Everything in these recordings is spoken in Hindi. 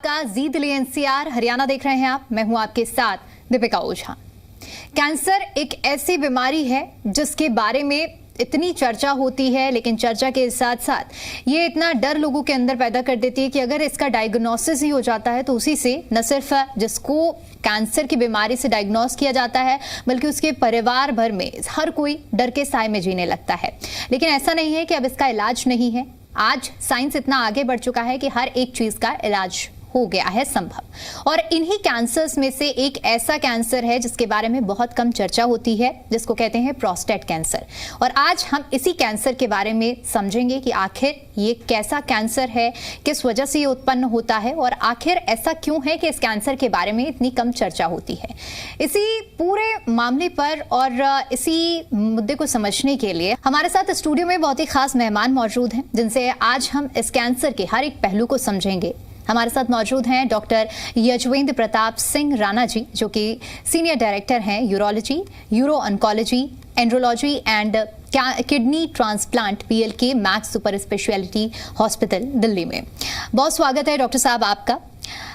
का जी दिल्ली एनसीआर हरियाणा देख रहे हैं आप। मैं हूं आपके साथ दीपिका ओझा। कैंसर एक ऐसी बीमारी है जिसके बारे में इतनी चर्चा होती है, लेकिन चर्चा के साथ साथ ये इतना डर लोगों के अंदर पैदा कर देती है कि अगर इसका डायग्नोसिस ही हो जाता है तो उसी से न सिर्फ जिसको कैंसर की बीमारी से डायग्नोस किया जाता है बल्कि उसके परिवार भर में हर कोई डर के साए में जीने लगता है। लेकिन ऐसा नहीं है कि अब इसका इलाज नहीं है। आज साइंस इतना आगे बढ़ चुका है कि हर एक चीज का इलाज हो गया है संभव। और इन्हीं कैंसर्स में से एक ऐसा कैंसर है जिसके बारे में बहुत कम चर्चा होती है, जिसको कहते हैं प्रोस्टेट कैंसर। और आज हम इसी कैंसर के बारे में समझेंगे कि आखिर ये कैसा कैंसर है, किस वजह से ये उत्पन्न होता है और आखिर ऐसा क्यों है कि इस कैंसर के बारे में इतनी कम चर्चा होती है। इसी पूरे मामले पर और इसी मुद्दे को समझने के लिए हमारे साथ स्टूडियो में बहुत ही खास मेहमान मौजूद हैं, जिनसे आज हम इस कैंसर के हर एक पहलू को समझेंगे। हमारे साथ मौजूद हैं डॉक्टर यजवेंद्र प्रताप सिंह राणा जी, जो कि सीनियर डायरेक्टर हैं urology, euro oncology, andrology and kidney transplant PLK max super speciality hospital Delhi में। बहुत स्वागत है डॉक्टर साहब आपका।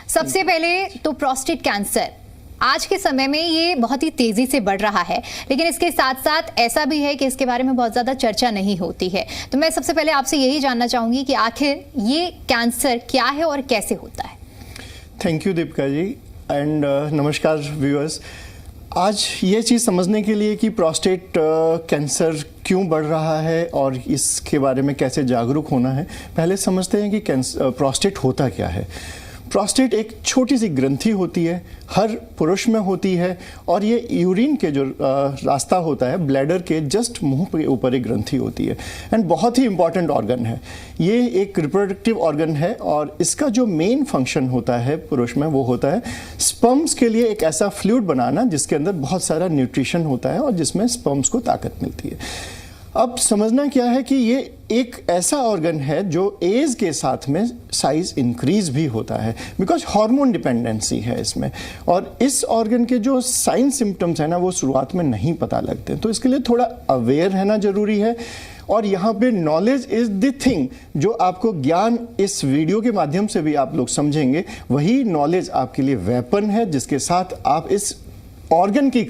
सबसे पहले तो प्रोस्टेट कैंसर आज के समय में ये बहुत ही तेजी से बढ़ रहा है, लेकिन इसके साथ साथ ऐसा भी है कि इसके बारे में बहुत ज्यादा चर्चा नहीं होती है। तो मैं सबसे पहले आपसे यही जानना चाहूंगी कि आखिर ये कैंसर क्या है और कैसे होता है। Thank you Deepika ji and नमस्कार व्यूअर्स। आज ये चीज़ समझने के लिए कि प्रोस्टेट कैंसर क्यों बढ़ रहा है और इसके बारे में कैसे जागरूक होना है, पहले समझते हैं कि प्रोस्टेट होता क्या है। प्रोस्टेट एक छोटी सी ग्रंथि होती है, हर पुरुष में होती है और ये यूरिन के जो रास्ता होता है ब्लैडर के जस्ट मुंह के ऊपर एक ग्रंथि होती है एंड बहुत ही इंपॉर्टेंट ऑर्गन है। ये एक रिप्रोडक्टिव ऑर्गन है और इसका जो मेन फंक्शन होता है पुरुष में वो होता है स्पर्म्स के लिए एक ऐसा फ्लूइड बनाना जिसके अंदर बहुत सारा न्यूट्रिशन होता है और जिसमें स्पर्म्स को ताकत मिलती है। अब समझना क्या है कि ये एक ऐसा ऑर्गन है जो एज के साथ में साइज इंक्रीज भी होता है, बिकॉज हार्मोन डिपेंडेंसी है इसमें। और इस ऑर्गन के जो साइन सिम्टम्स है ना वो शुरुआत में नहीं पता लगते, तो इसके लिए थोड़ा अवेयर रहना जरूरी है। और यहाँ पे नॉलेज इज द थिंग, जो आपको ज्ञान इस वीडियो के माध्यम से भी आप लोग समझेंगे, वही नॉलेज आपके लिए वेपन है जिसके साथ आप इस ऑर्गन की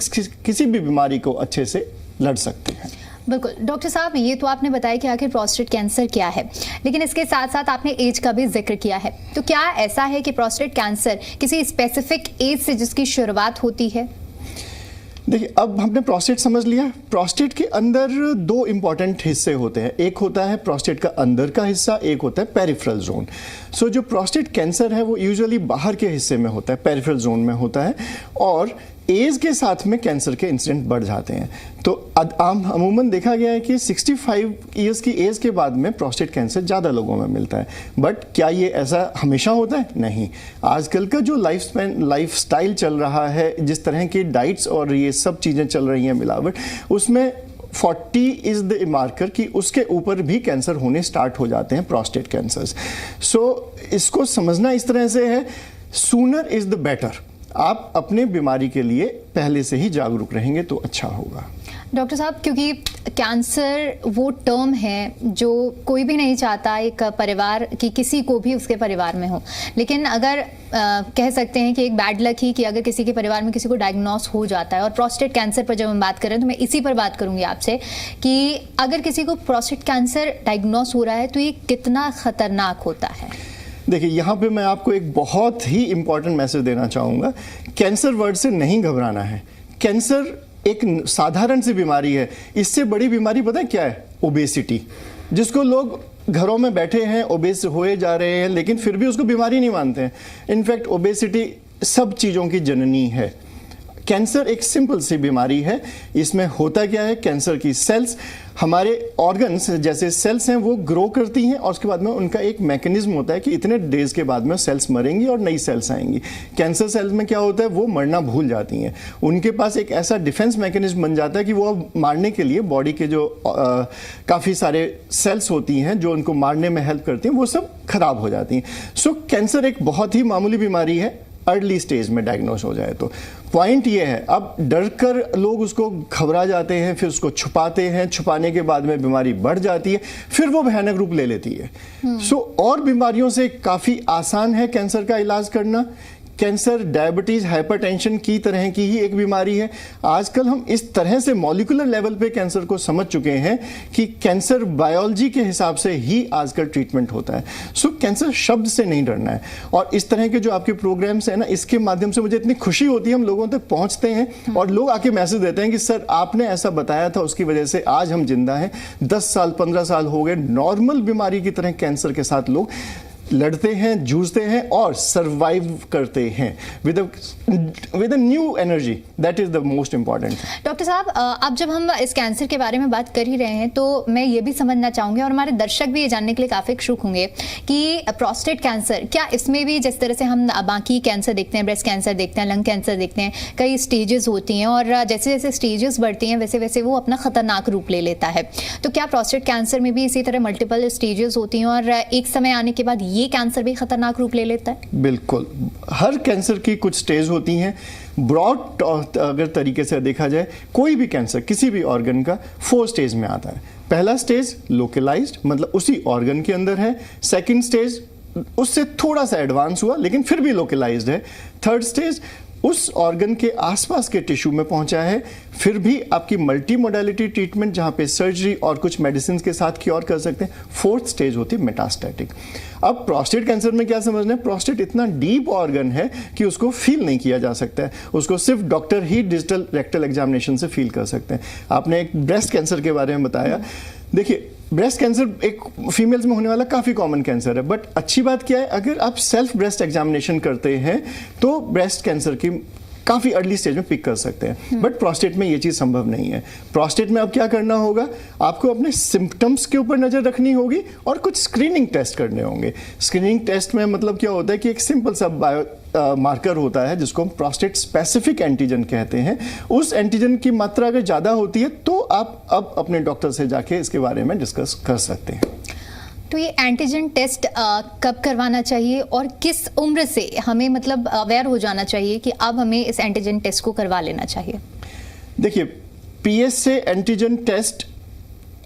किसी भी बीमारी को अच्छे से लड़ सकते हैं। बिल्कुल डॉक्टर साहब, ये तो आपने बताया कि आखिर प्रोस्टेट कैंसर क्या है, लेकिन इसके साथ साथ आपने एज का भी जिक्र किया है। तो क्या ऐसा है कि प्रोस्टेट कैंसर किसी स्पेसिफिक एज से जिसकी शुरुआत होती है? देखिए, अब हमने प्रोस्टेट समझ लिया। प्रोस्टेट के अंदर दो इंपॉर्टेंट हिस्से होते हैं, एक होता है प्रोस्टेट का अंदर का हिस्सा, एक होता है पेरिफेरल जोन। सो जो प्रोस्टेट कैंसर है वो यूजुअली बाहर के हिस्से में होता है, पेरिफेरल जोन में होता है और एज के साथ में कैंसर के इंसिडेंट बढ़ जाते हैं। तो अमूमन देखा गया है कि 65 ईयर्स की एज के बाद में प्रोस्टेट कैंसर ज़्यादा लोगों में मिलता है। बट क्या ये ऐसा हमेशा होता है? नहीं। आजकल का जो लाइफ स्टाइल चल रहा है, जिस तरह की डाइट्स और ये सब चीज़ें चल रही हैं मिलावट, उसमें 40 इज़ द मार्कर कि उसके ऊपर भी कैंसर होने स्टार्ट हो जाते हैं प्रोस्टेट कैंसर्स। सो इसको समझना इस तरह से है, सूनर इज़ द बेटर। आप अपने बीमारी के लिए पहले से ही जागरूक रहेंगे तो अच्छा होगा। डॉक्टर साहब, क्योंकि कैंसर वो टर्म है जो कोई भी नहीं चाहता एक परिवार की किसी को भी उसके परिवार में हो, लेकिन अगर कह सकते हैं कि एक बैड लक ही कि अगर किसी के परिवार में किसी को डायग्नोस हो जाता है। और प्रोस्टेट कैंसर पर जब हम बात करें तो मैं इसी पर बात करूंगी आपसे कि अगर किसी को प्रोस्टेट कैंसर डायग्नोस हो रहा है तो ये कितना खतरनाक होता है। देखिए, यहाँ पे मैं आपको एक बहुत ही इंपॉर्टेंट मैसेज देना चाहूँगा। कैंसर वर्ड से नहीं घबराना है। कैंसर एक साधारण सी बीमारी है। इससे बड़ी बीमारी पता है क्या है? ओबेसिटी, जिसको लोग घरों में बैठे हैं ओबेस होए जा रहे हैं लेकिन फिर भी उसको बीमारी नहीं मानते हैं। इनफैक्ट ओबेसिटी सब चीज़ों की जननी है। कैंसर एक सिंपल सी बीमारी है। इसमें होता क्या है, कैंसर की सेल्स, हमारे ऑर्गन्स जैसे सेल्स हैं वो ग्रो करती हैं और उसके बाद में उनका एक मैकेनिज्म होता है कि इतने डेज के बाद में सेल्स मरेंगी और नई सेल्स आएंगी। कैंसर सेल्स में क्या होता है, वो मरना भूल जाती हैं। उनके पास एक ऐसा डिफेंस मैकेनिज्म बन जाता है कि वो अब मारने के लिए बॉडी के जो काफ़ी सारे सेल्स होती हैं जो उनको मारने में हेल्प करती हैं वो सब खराब हो जाती हैं। सो कैंसर एक बहुत ही मामूली बीमारी है अर्ली स्टेज में डायग्नोस हो जाए तो। पॉइंट ये है, अब डर कर लोग उसको घबरा जाते हैं, फिर उसको छुपाते हैं, छुपाने के बाद में बीमारी बढ़ जाती है, फिर वो भयानक रूप ले लेती है। सो और बीमारियों से काफ़ी आसान है कैंसर का इलाज करना। कैंसर डायबिटीज हाइपरटेंशन की तरह की ही एक बीमारी है। आजकल हम इस तरह से मॉलिक्यूलर लेवल पे कैंसर को समझ चुके हैं कि कैंसर बायोलॉजी के हिसाब से ही आजकल ट्रीटमेंट होता है। सो कैंसर शब्द से नहीं डरना है। और इस तरह के जो आपके प्रोग्राम्स हैं ना, इसके माध्यम से मुझे इतनी खुशी होती है, हम लोगों तक पहुंचते हैं और लोग आके मैसेज देते हैं कि सर आपने ऐसा बताया था, उसकी वजह से आज हम जिंदा हैं। 10 साल 15 साल हो गए, नॉर्मल बीमारी की तरह कैंसर के साथ लोग लड़ते हैं, जूझते हैं और सरवाइव करते हैं with a new energy. That is the most important. Doctor साहब, अब जब हम इस कैंसर के बारे में बात कर ही रहे हैं तो मैं ये भी समझना चाहूंगी और हमारे दर्शक भी ये जानने के लिए काफी इच्छुक होंगे कि प्रोस्टेट कैंसर, क्या इसमें भी जिस तरह से हम बाकी कैंसर देखते हैं, ब्रेस्ट कैंसर देखते हैं, लंग कैंसर देखते हैं, कई स्टेजेस होती हैं और जैसे जैसे स्टेजेस बढ़ती हैं वैसे वैसे वो अपना खतरनाक रूप ले लेता है। तो क्या प्रोस्टेट कैंसर में भी इसी तरह मल्टीपल स्टेजेस होती हैं और एक समय आने के बाद ये कैंसर भी खतरनाक रूप ले लेता है? बिल्कुल, हर कैंसर की कुछ स्टेज होती हैं। ब्रॉड अगर तरीके से देखा जाए, कोई भी कैंसर किसी भी ऑर्गन का 4 स्टेज में आता है। पहला स्टेज लोकलाइज्ड, मतलब उसी ऑर्गन के अंदर है। सेकंड स्टेज उससे थोड़ा सा एडवांस हुआ लेकिन फिर भी लोकलाइज्ड है। थर्ड स्टेज उस ऑर्गन के आसपास के टिश्यू में पहुंचा है, फिर भी आपकी मल्टी मोडालिटी ट्रीटमेंट जहां पे सर्जरी और कुछ मेडिसिन के साथ क्योर कर सकते हैं। फोर्थ स्टेज होती है मेटास्टैटिक। अब प्रोस्टेट कैंसर में क्या समझना है, प्रोस्टेट इतना डीप ऑर्गन है कि उसको फील नहीं किया जा सकता है, उसको सिर्फ डॉक्टर ही डिजिटल रेक्टल एग्जामिनेशन से फील कर सकते हैं। आपने एक ब्रेस्ट कैंसर के बारे में बताया, देखिए ब्रेस्ट कैंसर एक फीमेल्स में होने वाला काफ़ी कॉमन कैंसर है, बट अच्छी बात क्या है, अगर आप सेल्फ ब्रेस्ट एग्जामिनेशन करते हैं तो ब्रेस्ट कैंसर की काफ़ी अर्ली स्टेज में पिक कर सकते हैं। बट प्रोस्टेट में ये चीज़ संभव नहीं है। प्रोस्टेट में अब क्या करना होगा, आपको अपने सिम्टम्स के ऊपर नज़र रखनी होगी और कुछ स्क्रीनिंग टेस्ट करने होंगे। स्क्रीनिंग टेस्ट में मतलब क्या होता है कि एक सिंपल सा मार्कर होता है जिसको हम प्रोस्टेट स्पेसिफिक एंटीजन कहते हैं। उस एंटीजन की मात्रा अगर ज़्यादा होती है तो आप अब अपने डॉक्टर से जाके इसके बारे में डिस्कस कर सकते हैं। तो ये एंटीजन टेस्ट कब करवाना चाहिए और किस उम्र से हमें मतलब अवेयर हो जाना चाहिए कि अब हमें इस एंटीजन टेस्ट को करवा लेना चाहिए? देखिए, पीएसए एंटीजन टेस्ट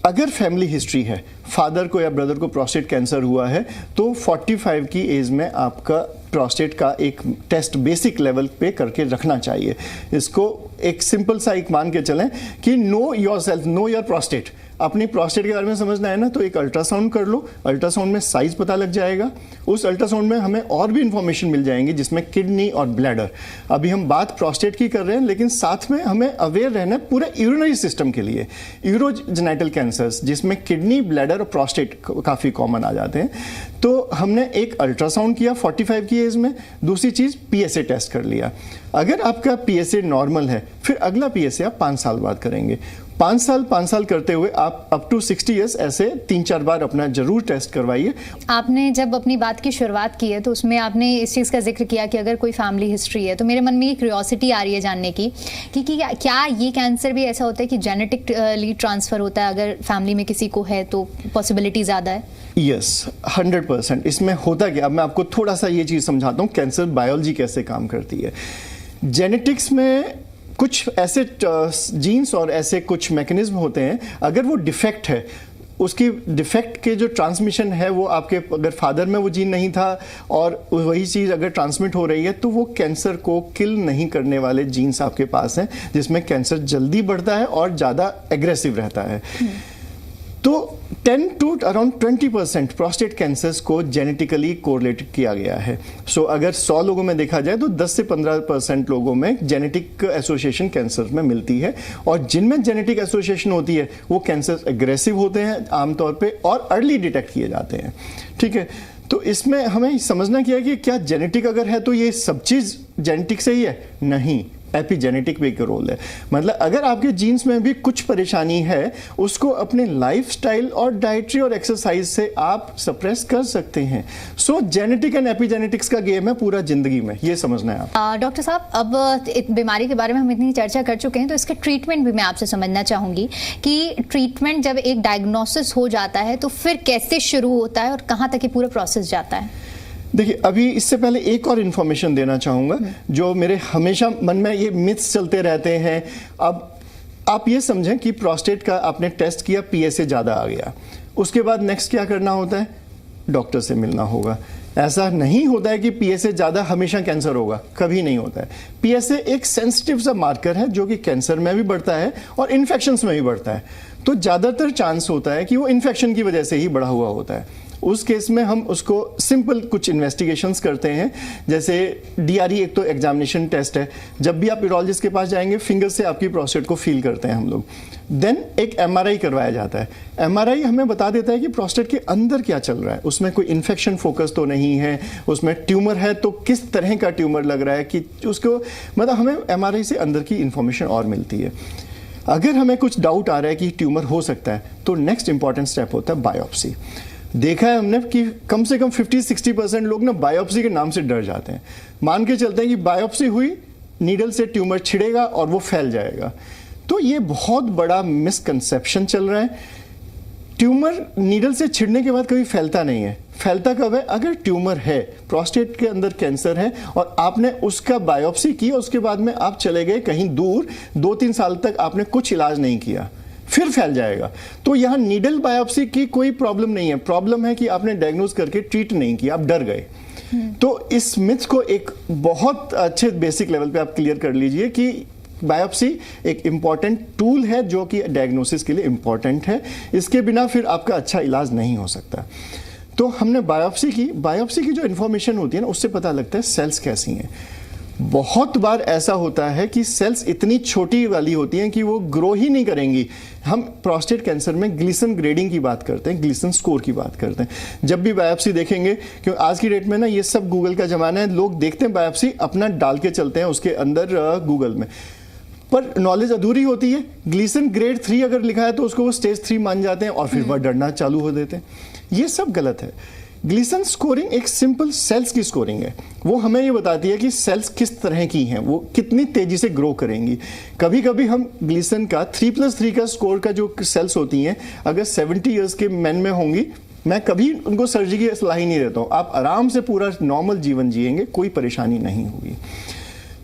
अगर फैमिली हिस्ट्री है, फादर को या ब्रदर को प्रोस्टेट कैंसर हुआ है तो 45 की एज में आपका प्रोस्टेट का एक टेस्ट बेसिक लेवल पे करके रखना चाहिए। इसको एक सिंपल सा एक मान के चलें कि know your self, know your prostate. अपनी प्रोस्टेट के बारे में समझना है ना, तो एक अल्ट्रासाउंड कर लो। अल्ट्रासाउंड में साइज पता लग जाएगा। उस अल्ट्रासाउंड में हमें और भी इंफॉर्मेशन मिल जाएंगी जिसमें किडनी और ब्लैडर। अभी हम बात प्रोस्टेट की कर रहे हैं लेकिन साथ में हमें अवेयर रहना है पूरे यूरिनरी सिस्टम के लिए। यूरोजेनिटल कैंसर्स जिसमें किडनी, ब्लैडर और प्रोस्टेट काफ़ी कॉमन आ जाते हैं। तो हमने एक अल्ट्रासाउंड किया 45 की एज में। दूसरी चीज़ पीएसए टेस्ट कर लिया। अगर आपका पीएसए नॉर्मल है फिर अगला पीएसए आप 5 साल बाद करेंगे। 5 साल करते हुए आप अप टू 60 ईयर्स ऐसे 3-4 बार अपना जरूर टेस्ट करवाइए। आपने जब अपनी बात की शुरुआत की है तो उसमें आपने इस चीज़ का जिक्र किया कि अगर कोई फैमिली हिस्ट्री है, तो मेरे मन में ये क्यूरियोसिटी आ रही है जानने की कि क्या ये कैंसर भी ऐसा होता है कि जेनेटिकली ट्रांसफ़र होता है? अगर फैमिली में किसी को है तो पॉसिबिलिटी ज़्यादा है? यस, 100%। इसमें होता क्या, अब मैं आपको थोड़ा सा ये चीज़ समझाता हूँ कैंसर बायोलॉजी कैसे काम करती है। जेनेटिक्स में कुछ ऐसे जीन्स और ऐसे कुछ मैकेनिज्म होते हैं, अगर वो डिफेक्ट है, उसकी डिफेक्ट के जो ट्रांसमिशन है वो आपके अगर फादर में वो जीन नहीं था और वही चीज़ अगर ट्रांसमिट हो रही है तो वो कैंसर को किल नहीं करने वाले जीन्स आपके पास हैं, जिसमें कैंसर जल्दी बढ़ता है और ज़्यादा एग्रेसिव रहता है। तो 10 to around 20% प्रोस्टेट कैंसर्स को जेनेटिकली कोरिलेट किया गया है। सो अगर 100 लोगों में देखा जाए तो 10 से 15% लोगों में जेनेटिक एसोसिएशन कैंसर में मिलती है और जिनमें जेनेटिक एसोसिएशन होती है वो कैंसर एग्रेसिव होते हैं आमतौर पे और अर्ली डिटेक्ट किए जाते हैं। ठीक है, तो इसमें हमें समझना क्या है कि क्या जेनेटिक अगर है तो ये सब चीज़ जेनेटिक से ही है? नहीं, एपिजेनेटिक भी एक रोल है। मतलब अगर आपके जीन्स में भी कुछ परेशानी है उसको अपने लाइफस्टाइल और डाइटरी और एक्सरसाइज से आप सप्रेस कर सकते हैं। सो जेनेटिक एंड एपिजेनेटिक्स का गेम है पूरा जिंदगी में, ये समझना है आप। डॉक्टर साहब, अब बीमारी के बारे में हम इतनी चर्चा कर चुके हैं तो इसका ट्रीटमेंट भी मैं आपसे समझना चाहूंगी कि ट्रीटमेंट जब एक डायग्नोसिस हो जाता है तो फिर कैसे शुरू होता है और कहाँ तक ये पूरा प्रोसेस जाता है? देखिए, अभी इससे पहले एक और इन्फॉर्मेशन देना चाहूँगा जो मेरे हमेशा मन में ये मिथ्स चलते रहते हैं। अब आप ये समझें कि प्रोस्टेट का आपने टेस्ट किया, पीएसए ज़्यादा आ गया, उसके बाद नेक्स्ट क्या करना होता है? डॉक्टर से मिलना होगा। ऐसा नहीं होता है कि पीएसए ज़्यादा हमेशा कैंसर होगा, कभी नहीं होता है। पीएसए एक सेंसिटिव सा मार्कर है जो कि कैंसर में भी बढ़ता है और इन्फेक्शंस में भी बढ़ता है। तो ज़्यादातर चांस होता है कि वो इन्फेक्शन की वजह से ही बढ़ा हुआ होता है। उस केस में हम उसको सिंपल कुछ इन्वेस्टिगेशंस करते हैं, जैसे डीआरई एक तो एग्जामिनेशन टेस्ट है। जब भी आप यूरोलॉजिस्ट के पास जाएंगे, फिंगर से आपकी प्रोस्टेट को फील करते हैं हम लोग। देन एक एमआरआई करवाया जाता है। एमआरआई हमें बता देता है कि प्रोस्टेट के अंदर क्या चल रहा है, उसमें कोई इन्फेक्शन फोकस तो नहीं है, उसमें ट्यूमर है तो किस तरह का ट्यूमर लग रहा है, कि उसको मतलब हमें एमआरआई से अंदर की इंफॉर्मेशन और मिलती है। अगर हमें कुछ डाउट आ रहा है कि ट्यूमर हो सकता है तो नेक्स्ट इंपॉर्टेंट स्टेप होता है बायोप्सी। देखा है हमने कि कम से कम 50-60% लोग ना बायोप्सी के नाम से डर जाते हैं। मान के चलते हैं कि बायोप्सी हुई, नीडल से ट्यूमर छिड़ेगा और वो फैल जाएगा। तो ये बहुत बड़ा मिसकंसेप्शन चल रहा है। ट्यूमर नीडल से छिड़ने के बाद कभी फैलता नहीं है। फैलता कब है? अगर ट्यूमर है, प्रोस्टेट के अंदर कैंसर है और आपने उसका बायोप्सी की, उसके बाद में आप चले गए कहीं दूर, 2-3 साल तक आपने कुछ इलाज नहीं किया, फिर फैल जाएगा। तो यहाँ नीडल बायोप्सी की कोई प्रॉब्लम नहीं है। प्रॉब्लम है कि आपने डायग्नोज करके ट्रीट नहीं किया, आप डर गए। तो इस मिथ को एक बहुत अच्छे बेसिक लेवल पे आप क्लियर कर लीजिए कि बायोप्सी एक इम्पॉर्टेंट टूल है जो कि डायग्नोसिस के लिए इम्पॉर्टेंट है। इसके बिना फिर आपका अच्छा इलाज नहीं हो सकता। तो हमने बायोप्सी की जो इन्फॉर्मेशन होती है ना, उससे पता लगता है सेल्स कैसी हैं। बहुत बार ऐसा होता है कि सेल्स इतनी छोटी वाली होती हैं कि वो ग्रो ही नहीं करेंगी। हम प्रोस्टेट कैंसर में ग्लीसन ग्रेडिंग की बात करते हैं, ग्लीसन स्कोर की बात करते हैं। जब भी बायोप्सी देखेंगे, क्योंकि आज की डेट में ना ये सब गूगल का जमाना है, लोग देखते हैं बायोप्सी, अपना डाल के चलते हैं उसके अंदर गूगल में, पर नॉलेज अधूरी होती है। ग्लीसन ग्रेड 3 अगर लिखा है तो उसको वो स्टेज 3 मान जाते हैं और फिर वह डरना चालू हो देते हैं। ये सब गलत है। ग्लीसन स्कोरिंग एक सिंपल सेल्स की स्कोरिंग है। वो हमें ये बताती है कि सेल्स किस तरह की हैं, वो कितनी तेजी से ग्रो करेंगी। कभी कभी हम ग्लीसन का 3+3 का स्कोर का जो सेल्स होती हैं, अगर 70 ईयर्स के मैन में होंगी, मैं कभी उनको सर्जरी की सलाह ही नहीं देता हूँ। आप आराम से पूरा नॉर्मल जीवन जिएंगे, कोई परेशानी नहीं होगी।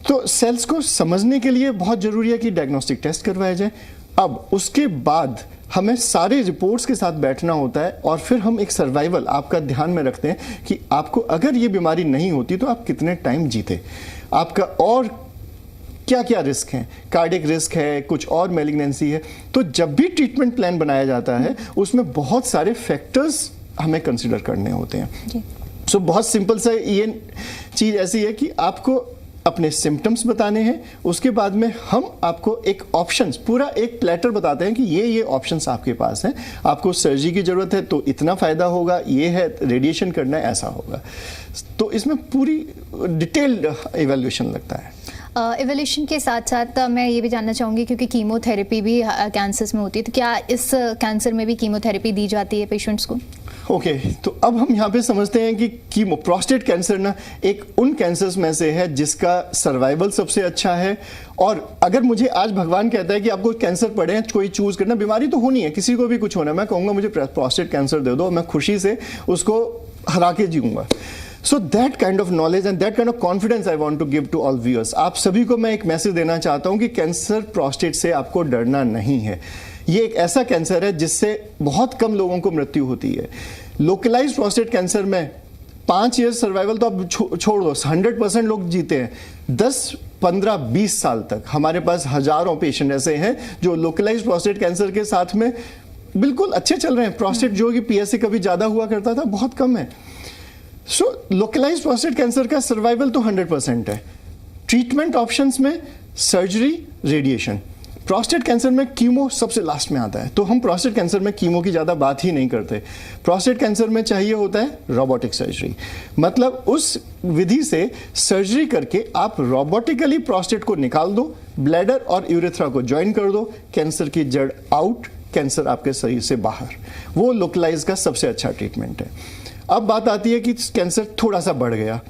तो सेल्स को समझने के लिए बहुत जरूरी है कि डायग्नोस्टिक टेस्ट करवाया जाए। अब उसके बाद हमें सारे रिपोर्ट्स के साथ बैठना होता है और फिर हम एक सर्वाइवल आपका ध्यान में रखते हैं कि आपको अगर ये बीमारी नहीं होती तो आप कितने टाइम जीते, आपका और क्या क्या रिस्क हैं, कार्डियक रिस्क है, कुछ और मैलिग्नेंसी है। तो जब भी ट्रीटमेंट प्लान बनाया जाता है उसमें बहुत सारे फैक्टर्स हमें कंसिडर करने होते हैं। सो बहुत सिंपल सा ये चीज़ ऐसी है कि आपको अपने सिम्टम्स बताने हैं, उसके बाद में हम आपको एक ऑप्शंस, पूरा एक प्लेटर बताते हैं कि ये ऑप्शंस आपके पास हैं। आपको सर्जरी की ज़रूरत है तो इतना फ़ायदा होगा, ये है रेडिएशन करना है ऐसा होगा। तो इसमें पूरी डिटेल्ड इवैल्यूएशन लगता है। इवोल्यूशन के साथ साथ मैं ये भी जानना चाहूँगी, क्योंकि कीमोथेरेपी भी कैंसर्स में होती है, तो क्या इस कैंसर में भी कीमोथेरेपी दी जाती है पेशेंट्स को? ओके, तो अब हम यहाँ पे समझते हैं कि कीमो, प्रोस्टेट कैंसर ना एक उन कैंसर्स में से है जिसका सर्वाइवल सबसे अच्छा है। और अगर मुझे आज भगवान कहता है कि आपको कैंसर पड़े हैं, कोई चूज करना, बीमारी तो होनी है, किसी को भी कुछ होना है, मैं कहूँगा मुझे प्रोस्टेट कैंसर दे दो, मैं खुशी से उसको हरा के जीऊँगा। So that kind of knowledge and that kind of confidence I want to give to all viewers. आप सभी को मैं एक मैसेज देना चाहता हूँ कि कैंसर प्रोस्टेट से आपको डरना नहीं है। ये एक ऐसा कैंसर है जिससे बहुत कम लोगों को मृत्यु होती है। लोकलाइज्ड प्रोस्टेट कैंसर में 5 ईयर सर्वाइवल तो आप छोड़ दो, 100% लोग जीते हैं। 10, 15, 20 साल तक हमारे पास हजारों पेशेंट ऐसे हैं जो लोकलाइज्ड प्रोस्टेट कैंसर के साथ में बिल्कुल अच्छे चल रहे हैं। प्रोस्टेट जो कि पीएसए कभी ज्यादा हुआ करता था, बहुत कम है। सो लोकलाइज्ड प्रोस्टेट कैंसर का सर्वाइवल तो 100% है। ट्रीटमेंट ऑप्शंस में सर्जरी, रेडिएशन। प्रोस्टेट कैंसर में कीमो सबसे लास्ट में आता है, तो हम प्रोस्टेट कैंसर में कीमो की ज़्यादा बात ही नहीं करते। प्रोस्टेट कैंसर में चाहिए होता है रोबोटिक सर्जरी, मतलब उस विधि से सर्जरी करके आप रोबोटिकली प्रोस्टेट को निकाल दो, ब्लैडर और यूरेथ्रा को ज्वाइन कर दो, कैंसर की जड़ आउट, कैंसर आपके शरीर से बाहर। वो लोकलाइज का सबसे अच्छा ट्रीटमेंट है। अब बात आती है कि कैंसर थोड़ा सा बढ़ गया,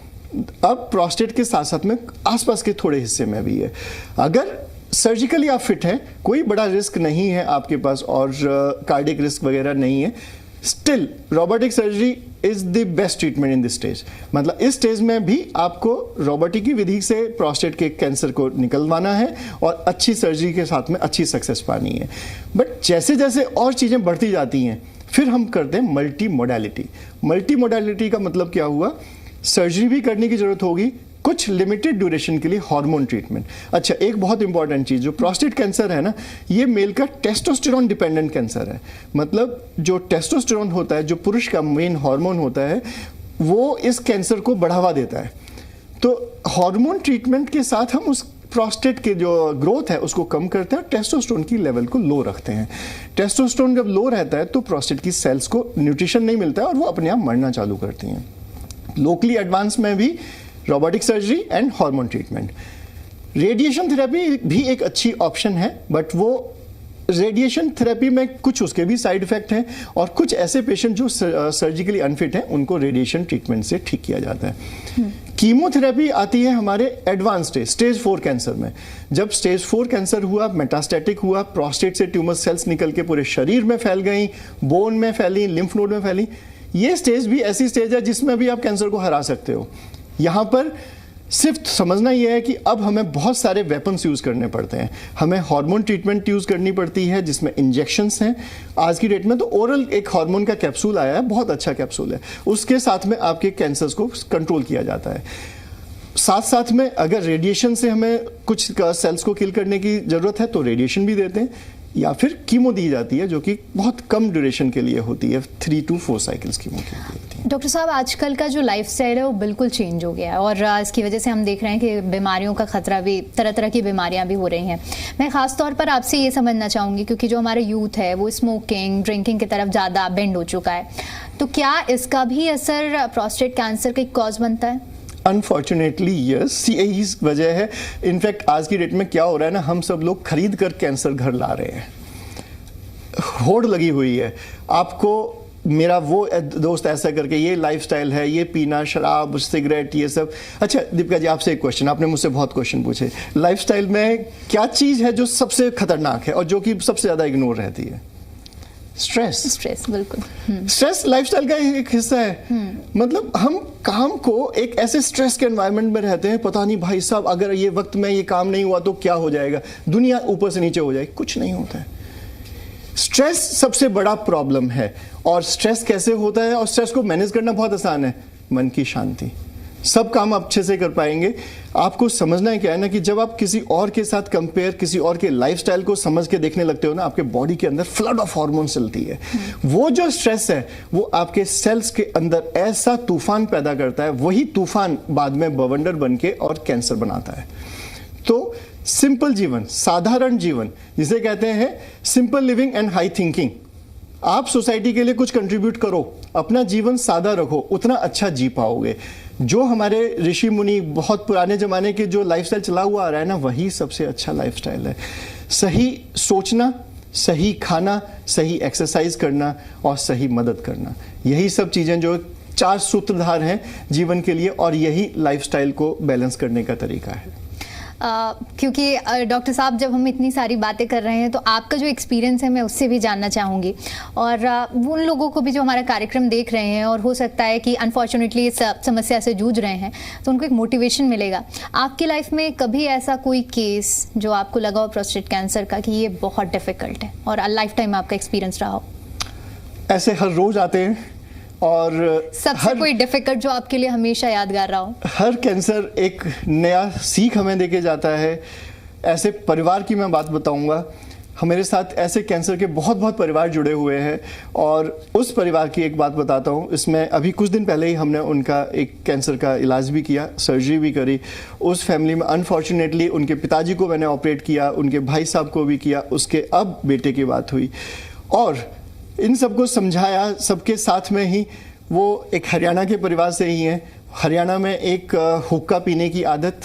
अब प्रोस्टेट के साथ साथ में आसपास के थोड़े हिस्से में भी है। अगर सर्जिकली आप फिट हैं, कोई बड़ा रिस्क नहीं है आपके पास और कार्डियक रिस्क वगैरह नहीं है, still robotic surgery is the best treatment in this stage. मतलब इस स्टेज में भी आपको रोबोटिक की विधि से प्रोस्टेट के कैंसर को निकलवाना है और अच्छी सर्जरी के साथ में अच्छी सक्सेस पानी है। बट जैसे जैसे और चीज़ें बढ़ती जाती हैं फिर हम करते हैं मल्टी मोडालिटी। मल्टी मोडालिटी का मतलब क्या हुआ, सर्जरी भी करने की जरूरत होगी, कुछ लिमिटेड ड्यूरेशन के लिए हार्मोन ट्रीटमेंट। अच्छा, एक बहुत इंपॉर्टेंट चीज़, जो प्रोस्टेट कैंसर है ना, ये मेल का टेस्टोस्टेरोन डिपेंडेंट कैंसर है। मतलब जो टेस्टोस्टेरोन होता है, जो पुरुष का मेन हार्मोन होता है, वो इस कैंसर को बढ़ावा देता है। तो हार्मोन ट्रीटमेंट के साथ हम उस प्रोस्टेट के जो ग्रोथ है उसको कम करते हैं, टेस्टोस्टेरोन की लेवल को लो रखते हैं। टेस्टोस्टेरोन जब लो रहता है तो प्रोस्टेट की सेल्स को न्यूट्रिशन नहीं मिलता है और वो अपने आप मरना चालू करती हैं। लोकली एडवांस में भी robotic surgery and hormone treatment. Radiation therapy भी एक अच्छी ऑप्शन है, बट वो रेडिएशन थेरेपी में कुछ उसके भी साइड इफेक्ट हैं और कुछ ऐसे पेशेंट जो सर्जिकली अनफिट हैं उनको रेडिएशन ट्रीटमेंट से ठीक किया जाता है। कीमोथेरेपी आती है हमारे एडवांस स्टेज 4 कैंसर में। जब स्टेज 4 कैंसर हुआ, मेटास्टैटिक हुआ, प्रोस्टेट से ट्यूमर सेल्स निकल के पूरे शरीर में फैल गई, बोन में फैली, लिम्फ नोड में फैली, ये स्टेज भी ऐसी स्टेज है जिसमें भी आप कैंसर को हरा सकते हो। यहाँ पर सिर्फ समझना यह है कि अब हमें बहुत सारे वेपन्स यूज़ करने पड़ते हैं। हमें हार्मोन ट्रीटमेंट यूज़ करनी पड़ती है जिसमें इंजेक्शंस हैं। आज की डेट में तो ओरल एक हार्मोन का कैप्सूल आया है, बहुत अच्छा कैप्सूल है, उसके साथ में आपके कैंसर्स को कंट्रोल किया जाता है। साथ साथ में अगर रेडिएशन से हमें कुछ सेल्स को किल करने की ज़रूरत है तो रेडिएशन भी देते हैं, या फिर कीमो दी जाती है जो कि बहुत कम ड्यूरेशन के लिए होती है, 3 to 4 साइकिल्स कीमो की होती है। डॉक्टर साहब, आजकल का जो लाइफस्टाइल है वो बिल्कुल चेंज हो गया है और इसकी वजह से हम देख रहे हैं कि बीमारियों का खतरा भी, तरह तरह की बीमारियां भी हो रही हैं। मैं ख़ास तौर पर आपसे ये समझना चाहूँगी, क्योंकि जो हमारा यूथ है वो स्मोकिंग, ड्रिंकिंग की तरफ ज़्यादा बेंड हो चुका है, तो क्या इसका भी असर प्रोस्टेट कैंसर का कॉज बनता है? अनफॉर्चुनेटली यस, यही वजह है। इनफैक्ट आज की डेट में क्या हो रहा है ना, हम सब लोग खरीद कर कैंसर घर ला रहे हैं। होड़ लगी हुई है आपको, मेरा वो दोस्त ऐसा करके, ये लाइफस्टाइल है, ये पीना, शराब, सिगरेट, ये सब। अच्छा दीपिका जी, आपसे एक क्वेश्चन, आपने मुझसे बहुत क्वेश्चन पूछे। लाइफस्टाइल में क्या चीज़ है जो सबसे खतरनाक है और जो कि सबसे ज़्यादा इग्नोर रहती है? स्ट्रेस। बिल्कुल, स्ट्रेस लाइफस्टाइल का एक हिस्सा है। मतलब हम काम को एक ऐसे स्ट्रेस के एनवायरनमेंट में रहते हैं, पता नहीं भाई साहब अगर ये वक्त में ये काम नहीं हुआ तो क्या हो जाएगा, दुनिया ऊपर से नीचे हो जाएगी, कुछ नहीं होता है। स्ट्रेस सबसे बड़ा प्रॉब्लम है। और स्ट्रेस कैसे होता है, और स्ट्रेस को मैनेज करना बहुत आसान है, मन की शांति, सब काम अच्छे से कर पाएंगे। आपको समझना है क्या है ना, कि जब आप किसी और के साथ कंपेयर, किसी और के लाइफस्टाइल को समझ के देखने लगते हो ना, आपके बॉडी के अंदर फ्लड ऑफ हार्मोन चलती है। वो जो स्ट्रेस है वो आपके सेल्स के अंदर ऐसा तूफान पैदा करता है, वही तूफान बाद में बवंडर बन के और कैंसर बनाता है। तो सिंपल जीवन, साधारण जीवन, जिसे कहते हैं simple living and high thinking. आप सोसाइटी के लिए कुछ कंट्रीब्यूट करो, अपना जीवन सादा रखो, उतना अच्छा जी पाओगे। जो हमारे ऋषि मुनि बहुत पुराने जमाने के जो लाइफस्टाइल चला हुआ आ रहा है ना, वही सबसे अच्छा लाइफस्टाइल है। सही सोचना, सही खाना, सही एक्सरसाइज करना और सही मदद करना, यही सब चीज़ें जो 4 सूत्रधार हैं जीवन के लिए, और यही लाइफस्टाइल को बैलेंस करने का तरीका है। क्योंकि डॉक्टर साहब, जब हम इतनी सारी बातें कर रहे हैं तो आपका जो एक्सपीरियंस है मैं उससे भी जानना चाहूँगी, और उन लोगों को भी जो हमारा कार्यक्रम देख रहे हैं और हो सकता है कि अनफॉर्चुनेटली इस समस्या से जूझ रहे हैं, तो उनको एक मोटिवेशन मिलेगा। आपकी लाइफ में कभी ऐसा कोई केस जो आपको लगा हो प्रोस्टेट कैंसर का कि ये बहुत डिफिकल्ट है और लाइफ टाइम आपका एक्सपीरियंस रहा हो? ऐसे हर रोज आते हैं, और सबसे कोई डिफिकल्ट जो आपके लिए हमेशा यादगार रहा हो? हर कैंसर एक नया सीख हमें देके जाता है। ऐसे परिवार की मैं बात बताऊंगा, हमारे साथ ऐसे कैंसर के बहुत बहुत परिवार जुड़े हुए हैं, और उस परिवार की एक बात बताता हूँ। इसमें अभी कुछ दिन पहले ही हमने उनका एक कैंसर का इलाज भी किया, सर्जरी भी करी। उस फैमिली में अनफॉर्चुनेटली उनके पिताजी को मैंने ऑपरेट किया, उनके भाई साहब को भी किया, उसके अब बेटे की बात हुई, और इन सबको समझाया सबके साथ में ही। वो एक हरियाणा के परिवार से ही हैं। हरियाणा में एक हुक्का पीने की आदत,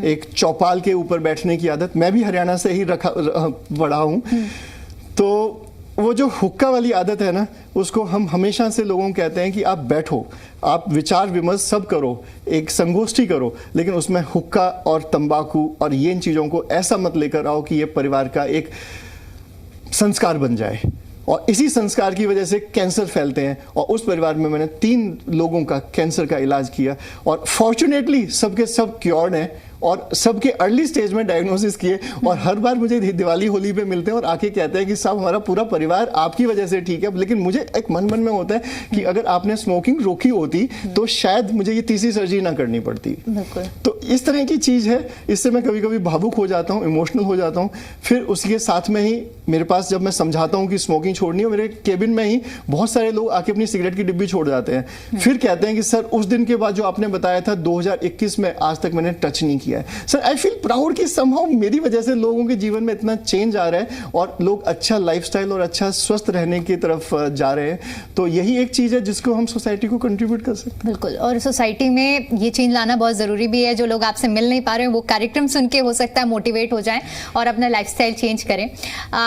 एक चौपाल के ऊपर बैठने की आदत, मैं भी हरियाणा से ही बड़ा हूँ। तो वो जो हुक्का वाली आदत है ना, उसको हम हमेशा से लोगों को कहते हैं कि आप बैठो, आप विचार विमर्श सब करो, एक संगोष्ठी करो, लेकिन उसमें हुक्का और तंबाकू और ये इन चीज़ों को ऐसा मत लेकर आओ कि ये परिवार का एक संस्कार बन जाए। और इसी संस्कार की वजह से कैंसर फैलते हैं। और उस परिवार में मैंने 3 लोगों का कैंसर का इलाज किया और फॉर्चुनेटली सबके सब क्योर्ड हैं और सबके अर्ली स्टेज में डायग्नोसिस किए। और हर बार मुझे दिवाली होली पे मिलते हैं और आके कहते हैं कि साहब हमारा पूरा परिवार आपकी वजह से ठीक है। लेकिन मुझे एक मन में होता है कि अगर आपने स्मोकिंग रोकी होती तो शायद मुझे ये तीसरी सर्जरी ना करनी पड़ती। तो इस तरह की चीज़ है, इससे मैं कभी कभी भावुक हो जाता हूँ, इमोशनल हो जाता हूँ। फिर उसके साथ में ही मेरे पास जब मैं समझाता हूँ कि स्मोकिंग छोड़नी है, मेरे केबिन में ही बहुत सारे लोग आके अपनी सिगरेट की डिब्बी छोड़ जाते हैं। फिर कहते हैं कि सर उस दिन के बाद जो आपने बताया था 2021 में, आज तक मैंने टच नहीं किया है। सर आई फील प्राउड कि समहाउ मेरी वजह से लोगों के जीवन में इतना चेंज आ रहा है और लोग अच्छा लाइफस्टाइल और अच्छा स्वस्थ रहने की तरफ जा रहे हैं। तो यही एक चीज़ है जिसको हम सोसाइटी को कंट्रीब्यूट कर सकते हैं। बिल्कुल, और सोसाइटी में ये चेंज लाना बहुत ज़रूरी भी है। जो लोग आपसे मिल नहीं पा रहे हैं वो कार्यक्रम सुन के हो सकता है मोटिवेट हो जाएं और अपना लाइफस्टाइल चेंज करें।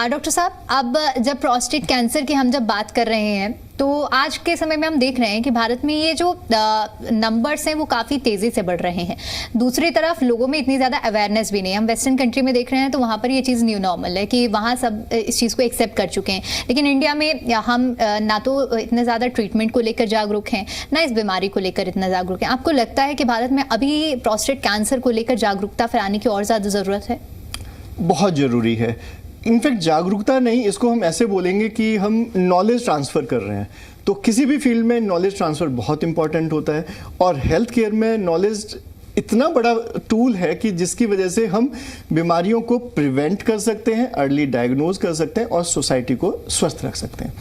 डॉक्टर साहब, अब जब प्रोस्टेट कैंसर की हम जब बात कर रहे हैं तो आज के समय में हम देख रहे हैं कि भारत में ये जो नंबर्स हैं वो काफ़ी तेज़ी से बढ़ रहे हैं। दूसरी तरफ लोगों में इतनी ज़्यादा अवेयरनेस भी नहीं है। हम वेस्टर्न कंट्री में देख रहे हैं तो वहाँ पर ये चीज़ न्यू नॉर्मल है कि वहाँ सब इस चीज़ को एक्सेप्ट कर चुके हैं। लेकिन इंडिया में हम ना तो इतने ज़्यादा ट्रीटमेंट को लेकर जागरूक हैं, ना इस बीमारी को लेकर इतना जागरूक हैं। आपको लगता है कि भारत में अभी प्रोस्टेट कैंसर को लेकर जागरूकता फैलाने की और ज़्यादा ज़रूरत है? बहुत ज़रूरी है। इनफैक्ट जागरूकता नहीं, इसको हम ऐसे बोलेंगे कि हम नॉलेज ट्रांसफ़र कर रहे हैं। तो किसी भी फील्ड में नॉलेज ट्रांसफ़र बहुत इंपॉर्टेंट होता है और हेल्थ केयर में नॉलेज इतना बड़ा टूल है कि जिसकी वजह से हम बीमारियों को प्रिवेंट कर सकते हैं, अर्ली डायग्नोज कर सकते हैं और सोसाइटी को स्वस्थ रख सकते हैं।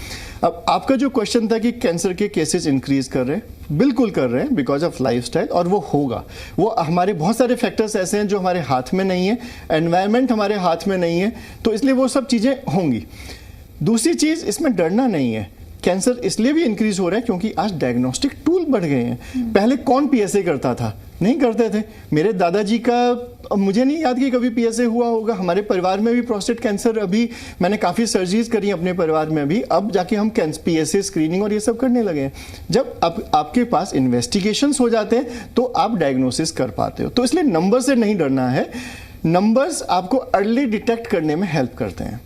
अब आपका जो क्वेश्चन था कि कैंसर के केसेस इंक्रीज कर रहे हैं, बिल्कुल कर रहे हैं बिकॉज ऑफ लाइफस्टाइल, और वो होगा। वो हमारे बहुत सारे फैक्टर्स ऐसे हैं जो हमारे हाथ में नहीं है, एनवायरनमेंट हमारे हाथ में नहीं है, तो इसलिए वो सब चीज़ें होंगी। दूसरी चीज़, इसमें डरना नहीं है। कैंसर इसलिए भी इंक्रीज हो रहा है क्योंकि आज डायग्नोस्टिक टूल बढ़ गए हैं। पहले कौन पीएसए करता था? नहीं करते थे। मेरे दादाजी का मुझे नहीं याद कि कभी पीएसए हुआ होगा। हमारे परिवार में भी प्रोस्टेट कैंसर, अभी मैंने काफ़ी सर्जरीज करी अपने परिवार में भी, अब जाके हम पीएसए स्क्रीनिंग और ये सब करने लगे हैं। जब आपके पास इन्वेस्टिगेशंस हो जाते हैं तो आप डायग्नोसिस कर पाते हो। तो इसलिए नंबर से नहीं डरना है। नंबर्स आपको अर्ली डिटेक्ट करने में हेल्प करते हैं।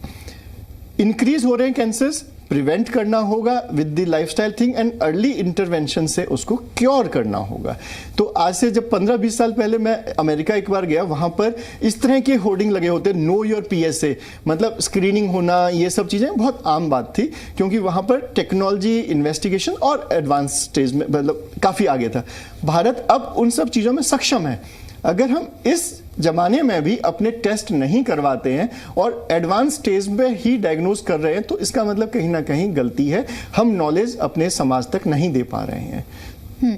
इंक्रीज हो रहे हैं कैंसर्स, प्रिवेंट करना होगा with the lifestyle thing and early intervention से उसको क्योर करना होगा। तो आज से जब 15-20 साल पहले मैं अमेरिका एक बार गया, वहाँ पर इस तरह के होर्डिंग लगे होते, नो योर पीएसए, मतलब स्क्रीनिंग होना, ये सब चीज़ें बहुत आम बात थी क्योंकि वहाँ पर टेक्नोलॉजी, इन्वेस्टिगेशन और एडवांस स्टेज में मतलब काफ़ी आगे था। भारत अब उन सब चीज़ों में सक्षम है। अगर हम इस जमाने में भी अपने टेस्ट नहीं करवाते हैं और एडवांस स्टेज में ही डायग्नोज कर रहे हैं तो इसका मतलब कहीं ना कहीं गलती है। हम नॉलेज अपने समाज तक नहीं दे पा रहे हैं।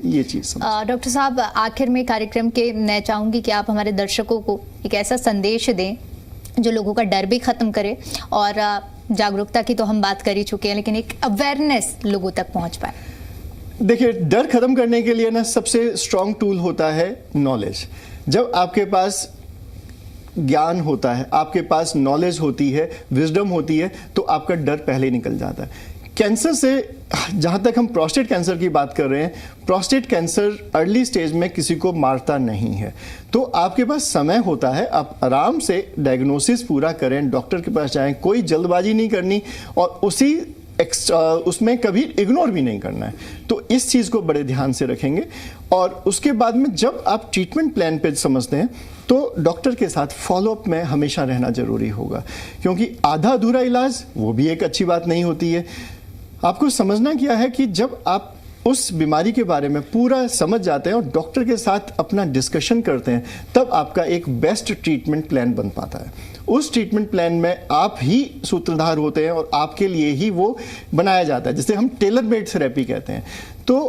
ये चीज़ डॉक्टर साहब, आखिर में कार्यक्रम के मैं चाहूँगी कि आप हमारे दर्शकों को एक ऐसा संदेश दें जो लोगों का डर भी ख़त्म करे, और जागरूकता की तो हम बात कर ही चुके हैं, लेकिन एक अवेयरनेस लोगों तक पहुँच पाए। देखिए, डर खत्म करने के लिए ना सबसे स्ट्रॉन्ग टूल होता है नॉलेज। जब आपके पास ज्ञान होता है, आपके पास नॉलेज होती है, विजडम होती है, तो आपका डर पहले ही निकल जाता है। कैंसर से, जहाँ तक हम प्रोस्टेट कैंसर की बात कर रहे हैं, प्रोस्टेट कैंसर अर्ली स्टेज में किसी को मारता नहीं है। तो आपके पास समय होता है, आप आराम से डायग्नोसिस पूरा करें, डॉक्टर के पास जाएं, कोई जल्दबाजी नहीं करनी और उसमें कभी इग्नोर भी नहीं करना है। तो इस चीज़ को बड़े ध्यान से रखेंगे और उसके बाद में जब आप ट्रीटमेंट प्लान पे समझते हैं तो डॉक्टर के साथ फॉलोअप में हमेशा रहना जरूरी होगा, क्योंकि आधा अधूरा इलाज वो भी एक अच्छी बात नहीं होती है। आपको समझना क्या है कि जब आप उस बीमारी के बारे में पूरा समझ जाते हैं और डॉक्टर के साथ अपना डिस्कशन करते हैं, तब आपका एक बेस्ट ट्रीटमेंट प्लान बन पाता है। उस ट्रीटमेंट प्लान में आप ही सूत्रधार होते हैं और आपके लिए ही वो बनाया जाता है, जिसे हम टेलर मेड थेरेपी कहते हैं। तो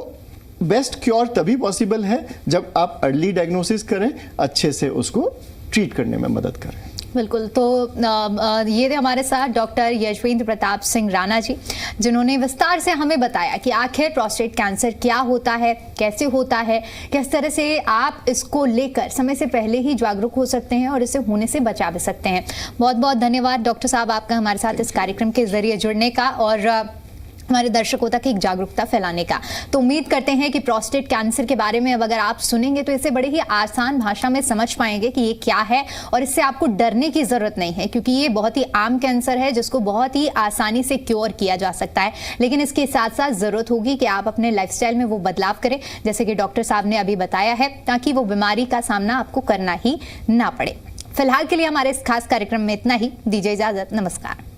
बेस्ट क्योर तभी पॉसिबल है जब आप अर्ली डायग्नोसिस करें, अच्छे से उसको ट्रीट करने में मदद करें। बिल्कुल। तो ये थे हमारे साथ डॉक्टर यशवेंद्र प्रताप सिंह राणा जी, जिन्होंने विस्तार से हमें बताया कि आखिर प्रोस्टेट कैंसर क्या होता है, कैसे होता है, किस तरह से आप इसको लेकर समय से पहले ही जागरूक हो सकते हैं और इसे होने से बचा भी सकते हैं। बहुत बहुत धन्यवाद डॉक्टर साहब आपका हमारे साथ इस कार्यक्रम के जरिए जुड़ने का, और हमारे दर्शकों तक एक जागरूकता फैलाने का। तो उम्मीद करते हैं कि प्रोस्टेट कैंसर के बारे में अब अगर आप सुनेंगे तो इसे बड़े ही आसान भाषा में समझ पाएंगे कि ये क्या है, और इससे आपको डरने की जरूरत नहीं है, क्योंकि ये बहुत ही आम कैंसर है जिसको बहुत ही आसानी से क्योर किया जा सकता है। लेकिन इसके साथ साथ जरूरत होगी कि आप अपने लाइफस्टाइल में वो बदलाव करें, जैसे कि डॉक्टर साहब ने अभी बताया है, ताकि वो बीमारी का सामना आपको करना ही ना पड़े। फिलहाल के लिए हमारे इस खास कार्यक्रम में इतना ही। दीजिए इजाजत, नमस्कार।